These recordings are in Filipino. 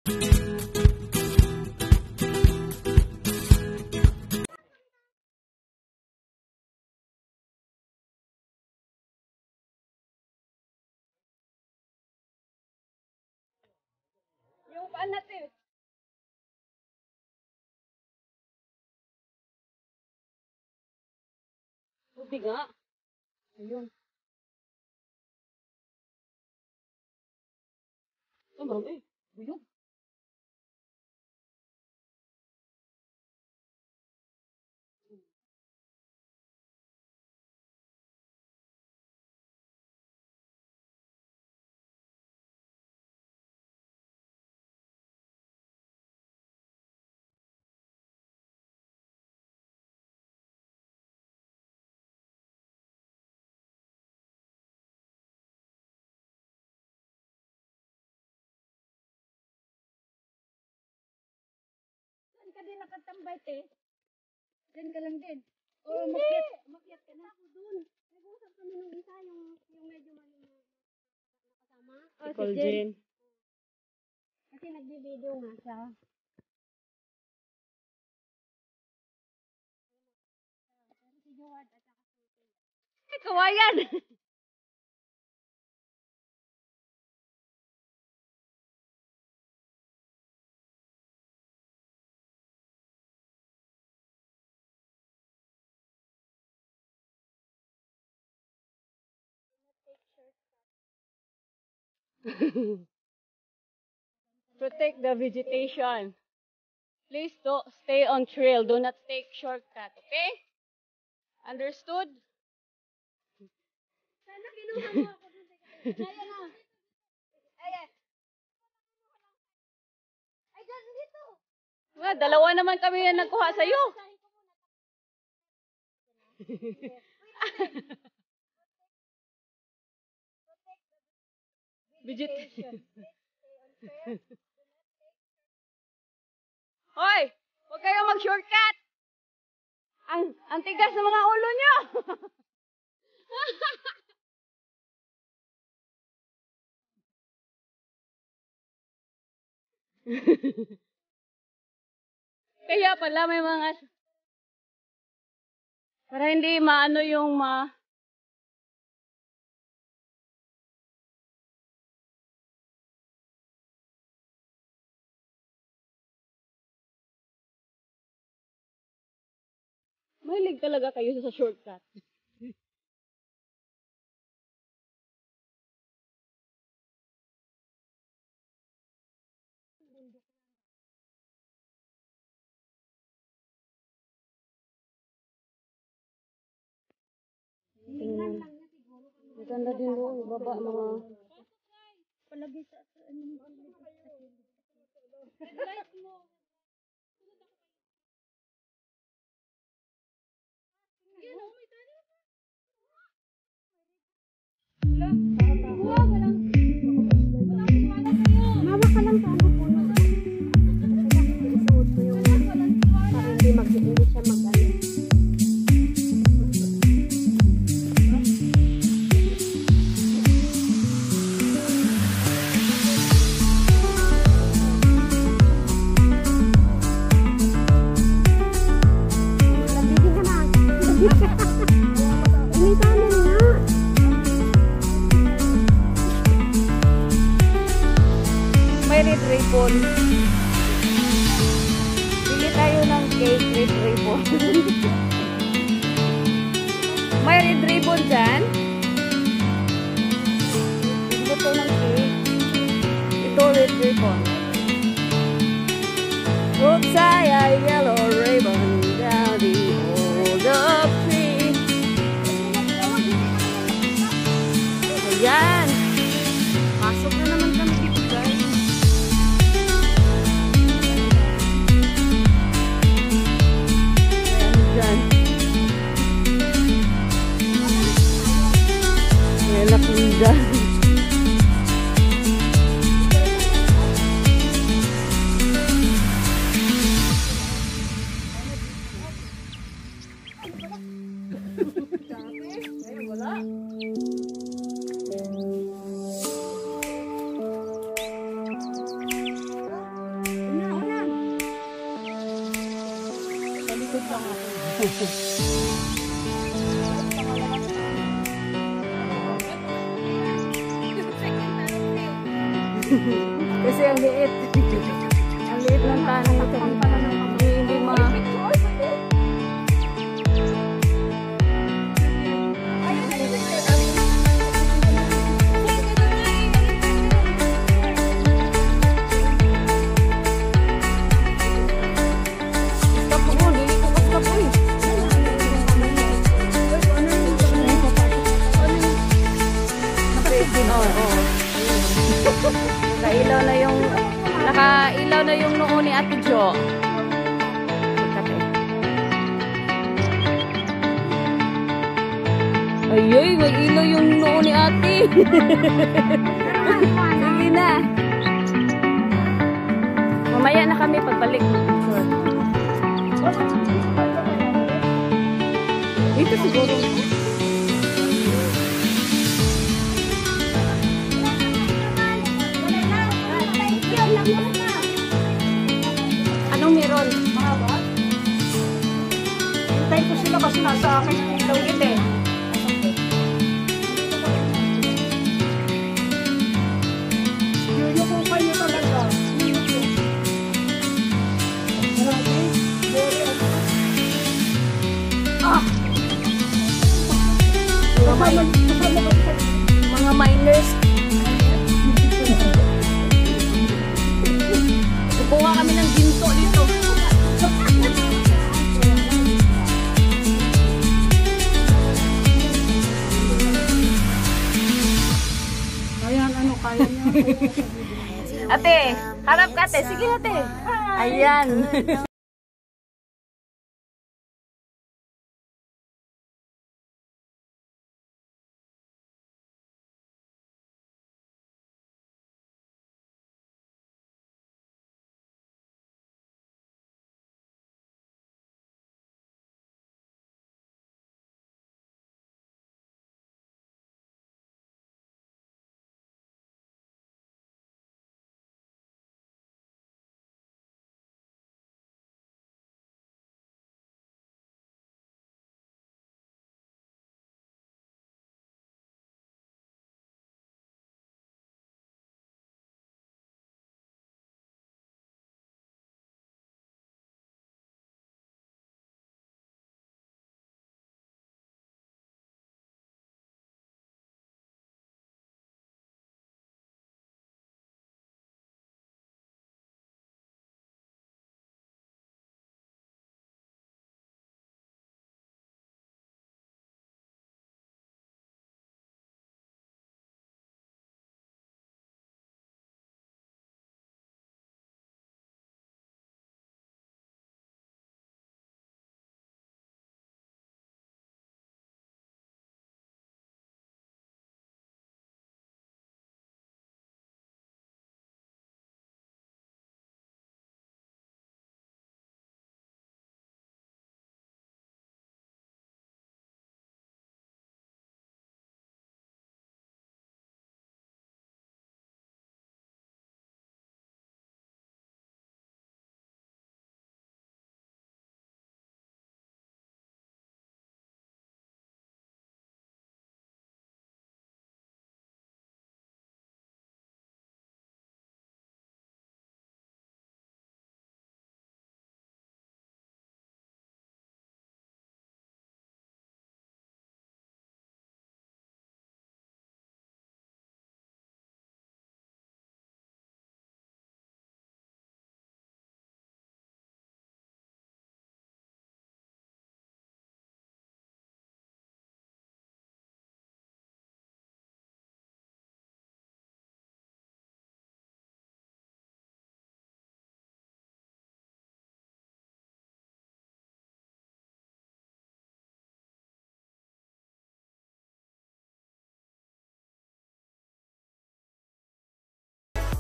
Yung paan natin. Buti nga. Ayun. Oh, marami. Buyog. Saan ka din nakatambay, te? Diyan ka lang din. Oo, makyat ka na. Ako dun. Nag-usap kami nung isa, yung medyo nakasama. Si Coljen. Kasi nagbi-video nga siya. Si Joad at saka si Kawayan! Protect the vegetation. Please don't stay on trail. Do not take shortcut. Okay? Understood? sana kinuha mo ako dun. Kaya na. Ayan. Ay, dyan dito. Dalawa naman kami na nagkuha sa'yo. Vegetation. Hoy! Huwag kayong mag-shortcut! Ang tigas ng mga ulo nyo! Kaya pala may mga... Para hindi maano yung Mahilig talaga kayo sa shortcut. Maganda din doon, baba mga... Palagi sa ano. Headlight mo. Yan o, may tali. Wala. Walang kumala kayo. Mawa ka lang sa ano po. Isuot mo yung para hindi siya mag-ano. Red ribbon. Bili tayo ng cake, red ribbon. May red ribbon dyan. Ito to ng cake. Ito red ribbon. Oops, I yellow ribbon down the old oak tree. Ayan. Pasok na naman kami dito, guys. Lapinda. Kasi ang liit. Ang liit ng tanong ito. Hindi ma... Nakailaw na yung noo ni Ate Jo. Ayay, may ilaw yung noo ni Ate. Sige na. Mamaya na kami pagbalik. Dito siguro. Anong meron? Mahaba? Hintay ko sila kasi nasa akin ilaw yun eh. Yun yung kayo talaga. Mga miners. Kukuha kami ng ginto dito. Ayan, ano kaya niya? Ate, harap ka ate. Sige ate. Ayan.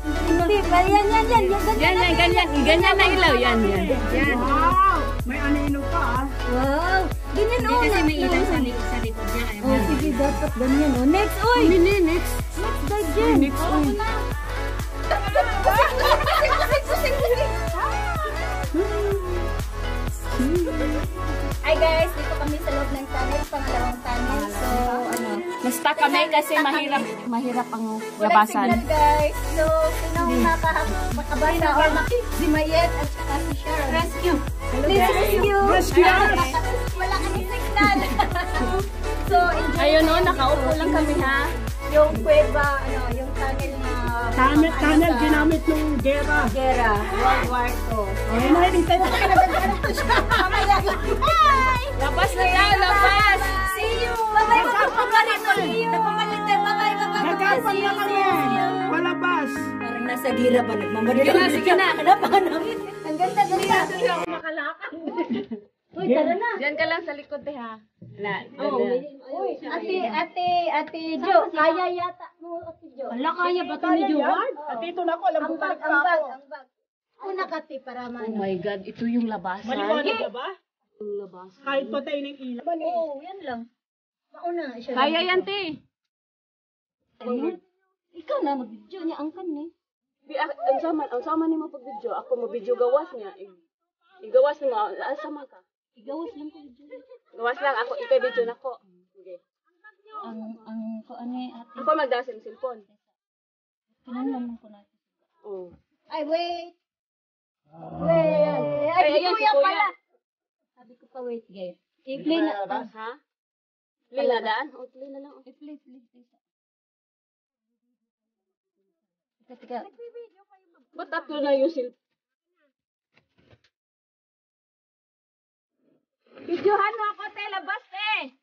Hindi, yan. Ganyan na ilaw. Yan. Wow! May anino pa ah. Wow! Ganyan o. Kasi may ilaw sa likod niya. Oh, sige, dapat ganyan o. Next, oy! Next. Next, dive dyan. Next, oy. Hi guys! Baba kami kasi mahirap ang labasan. Walang signal, guys. So, sinong makabasa or si Mayet at saka si Sharon. Rescue. Please rescue. Wala kami signal. So, enjoy. Ayun no, nakaupo lang kami ha. Yung kuweba, yung tunnel na... Tunnel ginamit nung gera. Gera, World War II. Ay, nakikita na. Mamaya. Bye! Labas na tayo, labas! See you! Bye-bye, magpapamalit. See you! Nagpapamalit tayo. Bye-bye, bye-bye. Nagkapan na kami. Palabas. Parang nasa gira ba? Nagmamadali. Sige na. Hanapan namin. Ang ganda-ganda. Hindi ako makalakad. Uy, tara na. Diyan ka lang sa likod eh ha. Uy, ate Jo, kaya yata mo, ate Jo. Wala, kaya ba ito ni Joward? At ito na ako, alam ko balik pa ako. Ang bag. Una kati para Oh my God, ito yung labasan. Maliwanag na ba? Yung labasan. Kahit patay ng ilaw. Oo, yan lang. Mauna siya. Kaya yan, te. Ikaw na, mag-video niya, angkan ni. Ang sama ni mo pag-video. Ako mo-video gawas niya. Igawas ni mo. Sama ka. Igawas lang ko video. Gawas lang. Ako, ipa-video na ko. Okay. Ko ano ate. Ako magdasin cellphone. Kinanlaman ko natin. Oh. Ay, wait. Wait. Ay, ayan, kuya si kuya. pala. Sabi ko pa, wait, guys. I-play na. Ha? Play na daan? O, play na lang. I-play. Teka. Ba't tatlo na yung cellphone? Videohan mo ako, te. Labas, te.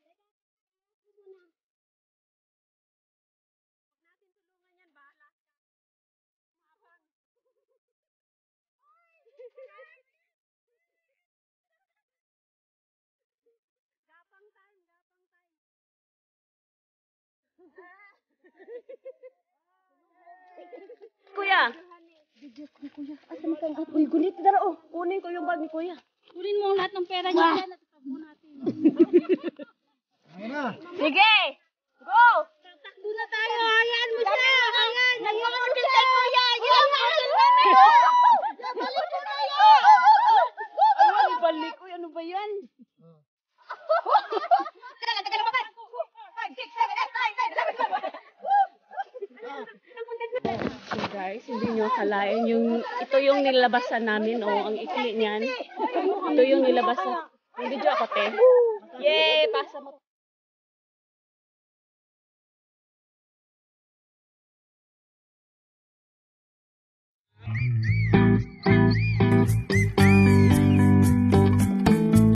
Kuya. Video ko ni kuya. Asa mo kang uy, gunit dara oh. Kunin ko yung bag ni kuya. Kunin mo ang lahat ng pera niya. Yan, natatago natin. Sige. Go. Tatakbo na tayo. Hayaan mo siya. Hayaan. Nagpapakil kay kuya. Yan, nakakil na na. Balik ko na yan. Ano balik? Uy, ano ba yan? Tagal mo ba? 5, 6, 7, 8, 9, 10, 11, 12. So guys, hindi nyo akalain ito yung nilabasan namin ang ikli niyan. Ito yung nilabasan. Yung video ako, te. Yay! Pasa mo.